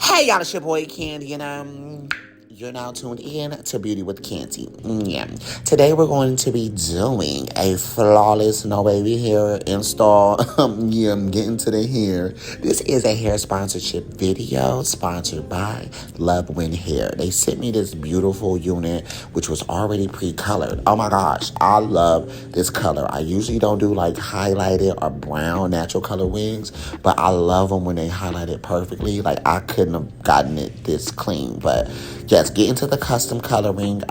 Hey y'all, it's your boy Candy, and you're now tuned in to Beauty with Candy. Yeah. Today we're going to be doing a flawless no baby hair install. I'm getting to the hair. This is a hair sponsorship video sponsored by Luvwin Hair. They sent me this beautiful unit which was already pre-colored. Oh my gosh, I love this color. I usually don't do like highlighted or brown natural color wigs, but I love them when they highlight it perfectly. Like I couldn't have gotten it this clean, but yes, get into the custom coloring.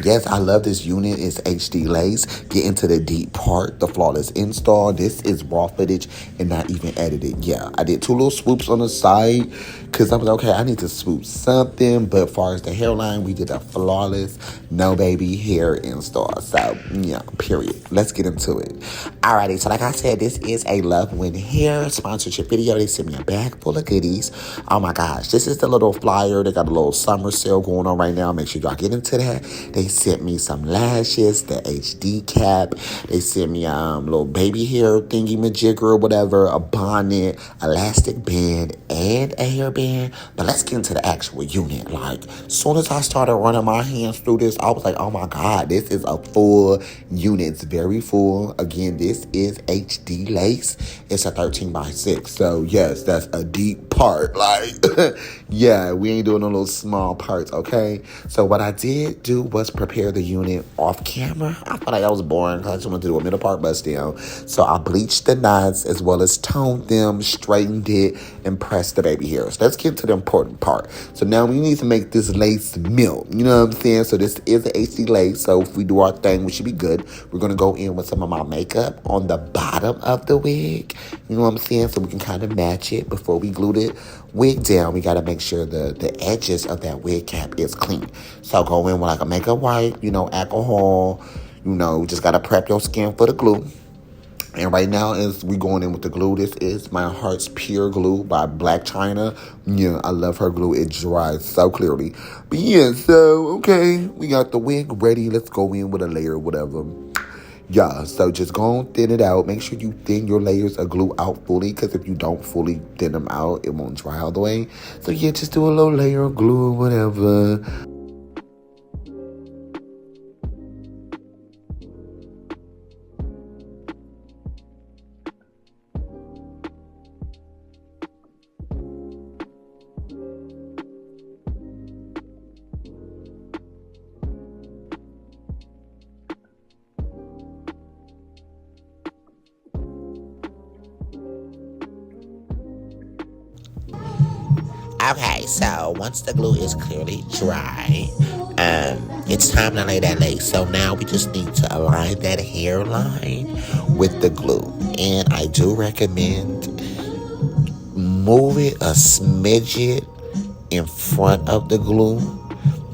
Yes, I love this unit. It's HD lace. Get into the deep part, the flawless install. This is raw footage and not even edited. Yeah, I did two little swoops on the side because I was okay, I need to swoop something. But as far as the hairline, we did a flawless no baby hair install. So, yeah, period. Let's get into it. Alrighty, so like I said, this is a Luvwin Hair sponsorship video. They sent me a bag full of goodies. Oh my gosh, this is the little flyer. They got a little summer sale going on right now. Make sure y'all get into that. They sent me some lashes, the HD cap. They sent me little baby hair thingy majigger or whatever, a bonnet, elastic band, and a hairband. But let's get into the actual unit. Like, soon as I started running my hands through this, I was like, oh my God, this is a full unit. It's very full. Again, this is HD lace. It's a 13x6. So yes, that's a deep part. Like, yeah, we ain't doing no little small parts, okay? So what I did do was prepare the unit off camera. I felt like I was boring because I just wanted to do a middle part bust down. So I bleached the knots as well as toned them, straightened it, and pressed the baby hairs. Let's get to the important part. So now we need to make this lace melt. You know what I'm saying? So this is an HD lace. So if we do our thing, we should be good. We're going to go in with some of my makeup on the bottom of the wig. You know what I'm saying? So we can kind of match it before we glue the wig down. We got to make sure the edges of that wig cap is clean. So go in with like a makeup wipe, alcohol, just got to prep your skin for the glue. And right now, as we going in with the glue, this is my Heart's Pure Glue by Black China. Yeah, I love her glue. It dries so clearly. But yeah, so, okay, we got the wig ready. Let's go in with a layer or whatever. Yeah, so just go and thin it out. Make sure you thin your layers of glue out fully, because if you don't fully thin them out, it won't dry all the way. So yeah, just do a little layer of glue or whatever. Okay, so once the glue is clearly dry, it's time to lay that lace. So now we just need to align that hairline with the glue. And I do recommend move it a smidget in front of the glue,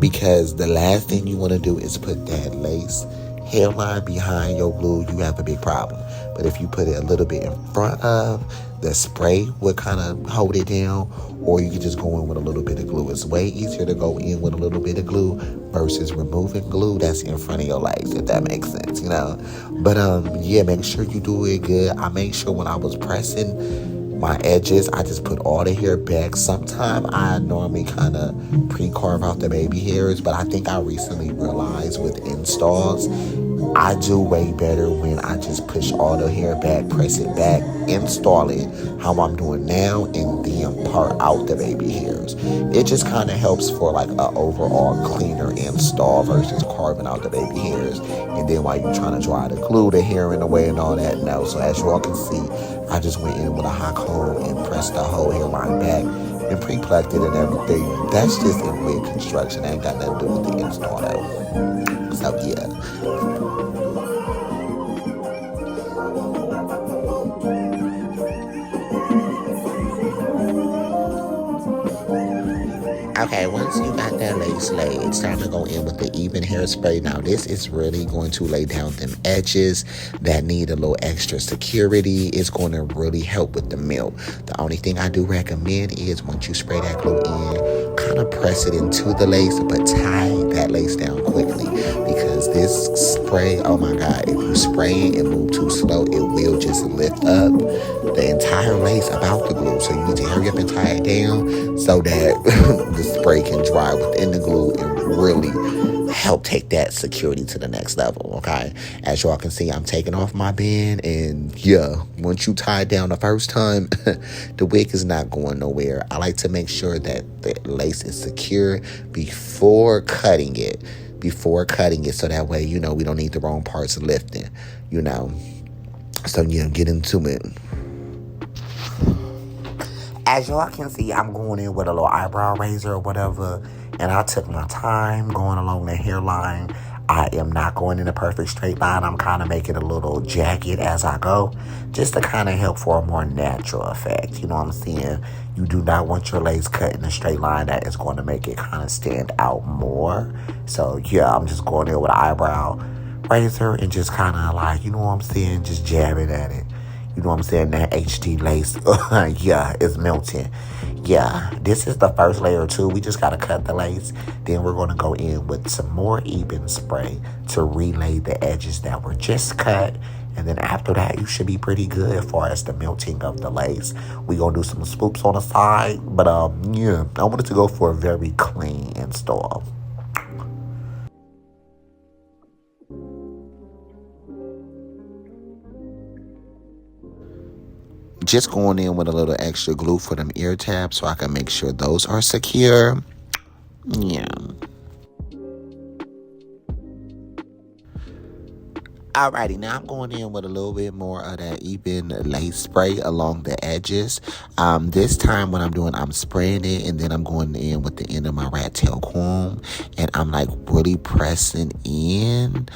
because the last thing you want to do is put that lace hairline behind your glue. You have a big problem. But if you put it a little bit in front of, the spray would kind of hold it down, or you can just go in with a little bit of glue. It's way easier to go in with a little bit of glue versus removing glue that's in front of your legs, if that makes sense, But yeah, make sure you do it good. I make sure when I was pressing my edges, I just put all the hair back. Sometimes I normally kind of pre-carve out the baby hairs, but I think I recently realized with installs, I do way better when I just push all the hair back, press it back, install it how I'm doing now, and then part out the baby hairs. It just kind of helps for like an overall cleaner install versus carving out the baby hairs. And then while you're trying to dry the glue, the hair in the way and all that. No, so as you all can see, I just went in with a hot comb and pressed the whole hairline back and pre-plucked it and everything. That's just in wig construction. Ain't got nothing to do with the install though. So yeah. Okay, once you got that lace laid, it's time to go in with the even hairspray. Now, this is really going to lay down them edges that need a little extra security. It's going to really help with the melt. The only thing I do recommend is once you spray that glue in, kind of press it into the lace, but tie that lace down quickly, because this spray, oh my God, if you spray it and move too slow, it will just lift up the entire lace about the glue. So you need to hurry up and tie it down so that the spray can dry within the glue and really help take that security to the next level. Okay, as y'all can see, I'm taking off my band, and yeah, once you tie it down the first time, the wig is not going nowhere. I like to make sure that the lace is secure before cutting it, so that way, we don't need the wrong parts lifting, so get into it. As y'all can see, I'm going in with a little eyebrow razor or whatever, and I took my time going along the hairline. I am not going in a perfect straight line. I'm kind of making a little jagged as I go, just to kind of help for a more natural effect. You know what I'm saying? You do not want your lace cut in a straight line. That is going to make it kind of stand out more. So yeah, I'm just going in with an eyebrow razor and just kind of like, you know what I'm saying, just jabbing at it. You know what I'm saying? That HD lace, yeah, it's melting. Yeah, this is the first layer too. We just got to cut the lace. Then we're going to go in with some more even spray to relay the edges that were just cut. And then after that, you should be pretty good as far as the melting of the lace. We're going to do some swoops on the side. But yeah, I wanted to go for a very clean install. Just going in with a little extra glue for them ear tabs so I can make sure those are secure. Yeah. Alrighty, now I'm going in with a little bit more of that even lace spray along the edges. This time what I'm doing, I'm spraying it, and then I'm going in with the end of my rat tail comb, and I'm like really pressing in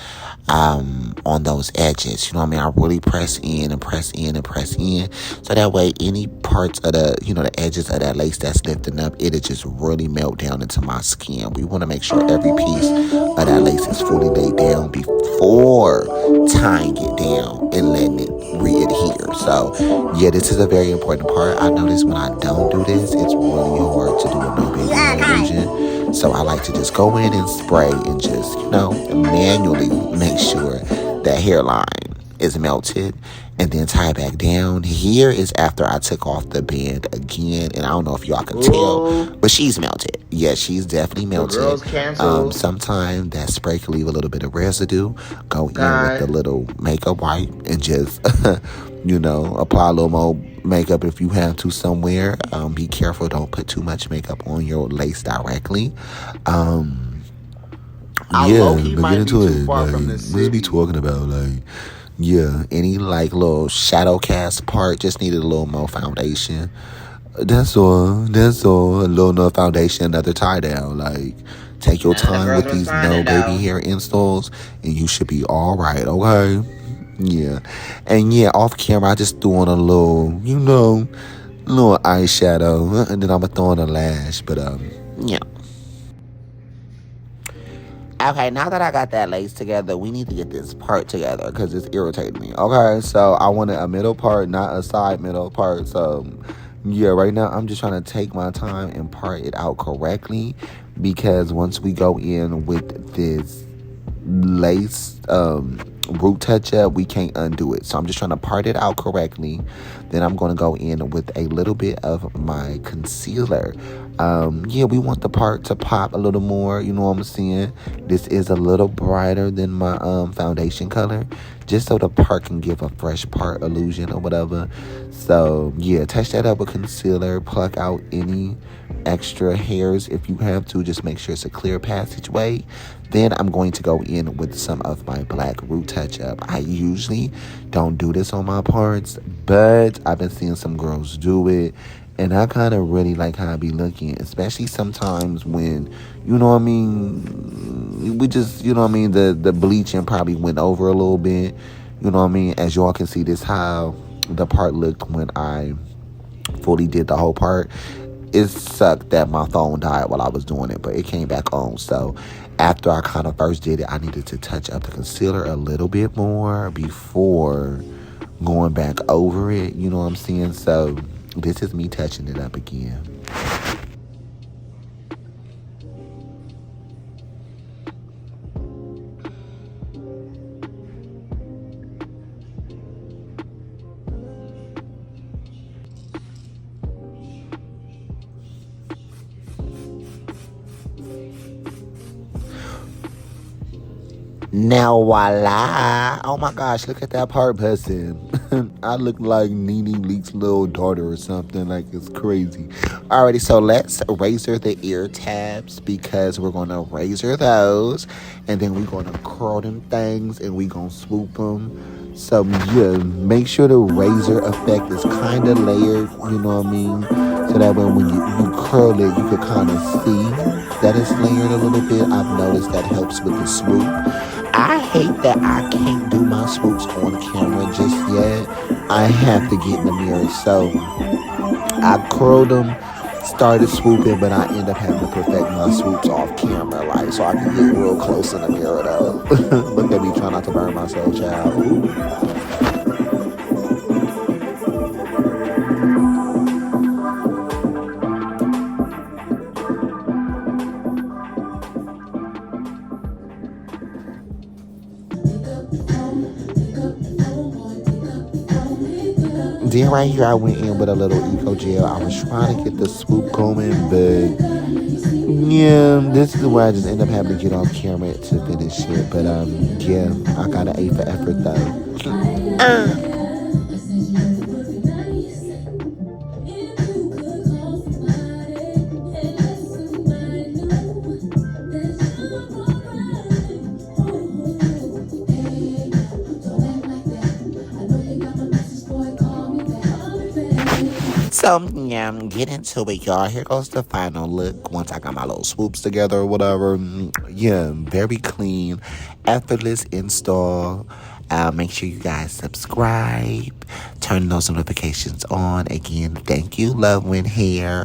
on those edges. You know what I mean? I really press in and press in and press in, so that way any parts of the, the edges of that lace that's lifting up, it'll just really melt down into my skin. We want to make sure every piece of that lace is fully laid down before tying it down and letting it re-adhere. So yeah, this is a very important part. I notice when I don't do this, it's really hard to do a no baby hair illusion. So I like to just go in and spray and just, manually make sure that hairline is melted, and then tie it back down. Here is after I took off the band again, and I don't know if y'all can tell, but she's melted. Yeah, she's definitely melted. The girl's canceled. Sometimes that spray can leave a little bit of residue. Go in with the little makeup wipe and just, apply a little more makeup if you have to somewhere. Be careful, don't put too much makeup on your lace directly. Yeah, but get into it. Like, what be talking about? Like, yeah, any like little shadow cast part just needed a little more foundation. That's all. A little more foundation, another tie down. Like, take your time with these no baby hair installs, and you should be all right. Okay. Yeah, and yeah, off camera I just threw on a little, little eyeshadow, and then I'm gonna throw on a lash. But yeah. Okay, now that I got that lace together, we need to get this part together because it's irritating me. Okay, so I wanted a middle part, not a side middle part. So, yeah, right now I'm just trying to take my time and part it out correctly, because once we go in with this lace root touch-up, we can't undo it. So I'm just trying to part it out correctly. Then I'm going to go in with a little bit of my concealer. Yeah, we want the part to pop a little more, you know what I'm saying? This is a little brighter than my foundation color, just so the part can give a fresh part illusion or whatever. So yeah, touch that up with concealer, pluck out any extra hairs if you have to, just make sure it's a clear passageway. Then I'm going to go in with some of my black root touch-up. I usually don't do this on my parts, but I've been seeing some girls do it, and I kind of really like how I be looking, especially sometimes when, you know what I mean, we just, you know what I mean, the bleaching probably went over a little bit, you know what I mean. As y'all can see, this how the part looked when I fully did the whole part. It sucked that my phone died while I was doing it, but it came back on. So after I kind of first did it, I needed to touch up the concealer a little bit more before going back over it, you know what I'm saying? So this is me touching it up again. Now voila! Oh my gosh, look at that part person. I look like Nene Leak's little daughter or something. Like it's crazy. Alrighty, so let's razor the ear tabs because we're gonna razor those, and then we're gonna curl them things and we gonna swoop them. So yeah, make sure the razor effect is kind of layered. You know what I mean? So that way when you curl it, you can kind of see that it's layered a little bit. I've noticed that helps with the swoop. I hate that I can't do my swoops on camera just yet. I have to get in the mirror. So I curled them, started swooping, but I end up having to perfect my swoops off camera, like so I can get real close in the mirror though. Look at me trying not to burn myself, child. Ooh. Then right here, I went in with a little eco gel. I was trying to get the swoop going, but yeah, this is where I just end up having to get off camera to finish it. But yeah, I got an A for effort though. So, yeah, get into it, y'all. Here goes the final look once I got my little swoops together or whatever. Yeah, very clean, effortless install. Make sure you guys subscribe, turn those notifications on. Again, thank you, Luvwin here.